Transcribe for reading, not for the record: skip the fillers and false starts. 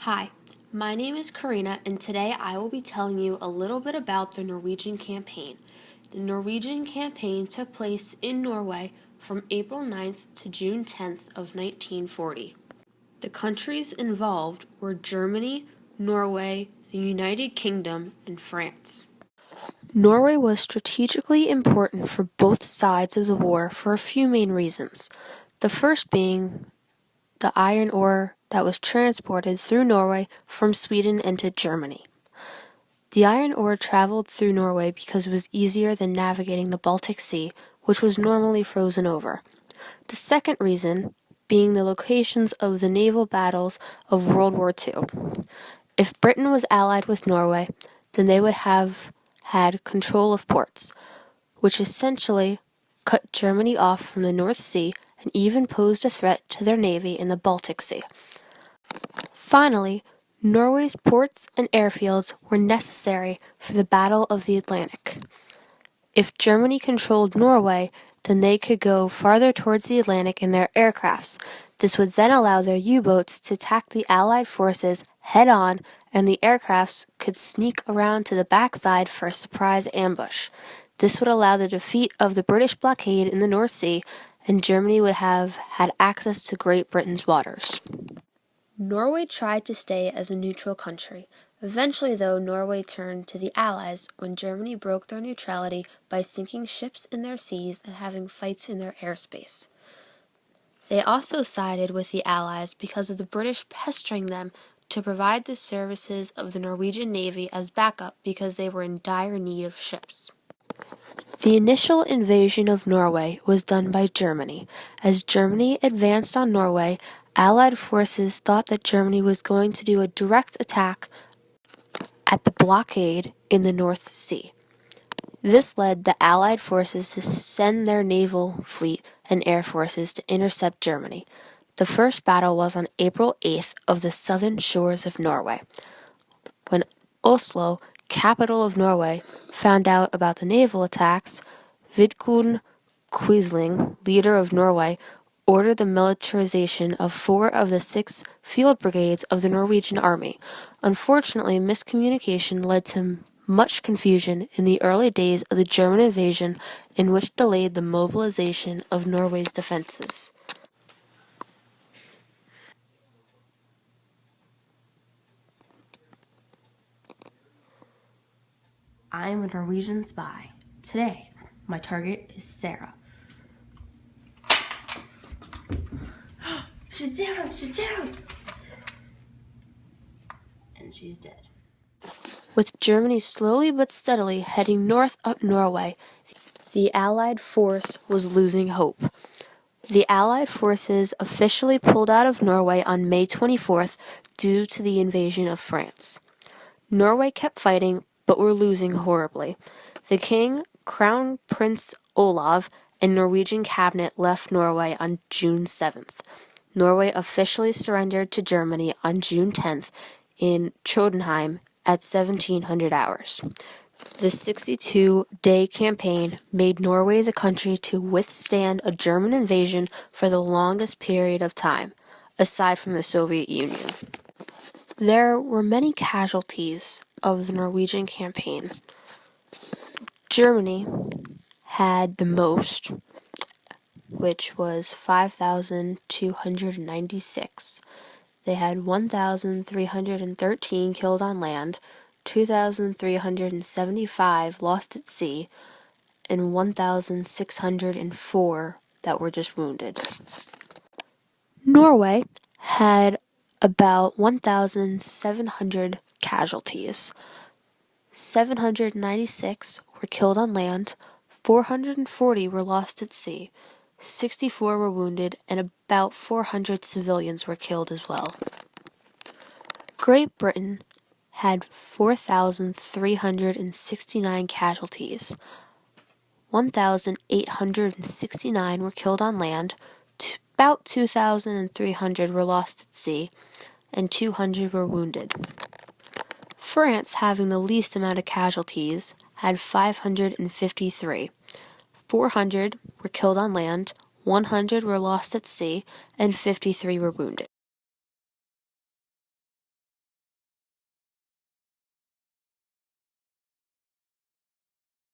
Hi, my name is Karina, and today I will be telling you a little bit about the Norwegian Campaign. The Norwegian Campaign took place in Norway from April 9th to June 10th of 1940. The countries involved were Germany, Norway, the United Kingdom, and France. Norway was strategically important for both sides of the war for a few main reasons. The first being the iron ore that was transported through Norway from Sweden into Germany. The iron ore traveled through Norway because it was easier than navigating the Baltic Sea, which was normally frozen over. The second reason being the locations of the naval battles of World War II. If Britain was allied with Norway, then they would have had control of ports, which essentially cut Germany off from the North Sea and even posed a threat to their navy in the Baltic Sea. Finally, Norway's ports and airfields were necessary for the Battle of the Atlantic. If Germany controlled Norway, then they could go farther towards the Atlantic in their aircrafts. This would then allow their U-boats to attack the Allied forces head-on, and the aircrafts could sneak around to the backside for a surprise ambush. This would allow the defeat of the British blockade in the North Sea, and Germany would have had access to Great Britain's waters. Norway tried to stay as a neutral country. Eventually, though, Norway turned to the Allies when Germany broke their neutrality by sinking ships in their seas and having fights in their airspace. They also sided with the Allies because of the British pestering them to provide the services of the Norwegian Navy as backup because they were in dire need of ships. The initial invasion of Norway was done by Germany. As Germany advanced on Norway, Allied forces thought that Germany was going to do a direct attack at the blockade in the North Sea. This led the Allied forces to send their naval fleet and air forces to intercept Germany. The first battle was on April 8th of the southern shores of Norway. When Oslo, capital of Norway, found out about the naval attacks, Vidkun Quisling, leader of Norway, ordered the militarization of 4 of the 6 field brigades of the Norwegian army. Unfortunately, miscommunication led to much confusion in the early days of the German invasion, in which delayed the mobilization of Norway's defenses. I am a Norwegian spy. Today, my target is Sarah. She's down! She's down! And she's dead. With Germany slowly but steadily heading north up Norway, the Allied force was losing hope. The Allied forces officially pulled out of Norway on May 24th due to the invasion of France. Norway kept fighting, but were losing horribly. The king, Crown Prince Olav, and Norwegian cabinet left Norway on June 7th. Norway officially surrendered to Germany on June 10th in Trondheim at 1700 hours. The 62-day campaign made Norway the country to withstand a German invasion for the longest period of time, aside from the Soviet Union. There were many casualties of the Norwegian campaign. Germany had the most, which was 5,296. They had 1,313 killed on land, 2,375 lost at sea, and 1,604 that were just wounded. Norway had about 1,700 casualties. 796 were killed on land, 440 were lost at sea, 64 were wounded, and about 400 civilians were killed as well. Great Britain had 4,369 casualties. 1,869 were killed on land, about 2,300 were lost at sea, and 200 were wounded. France, having the least amount of casualties, had 553. 400 were killed on land, 100 were lost at sea, and 53 were wounded.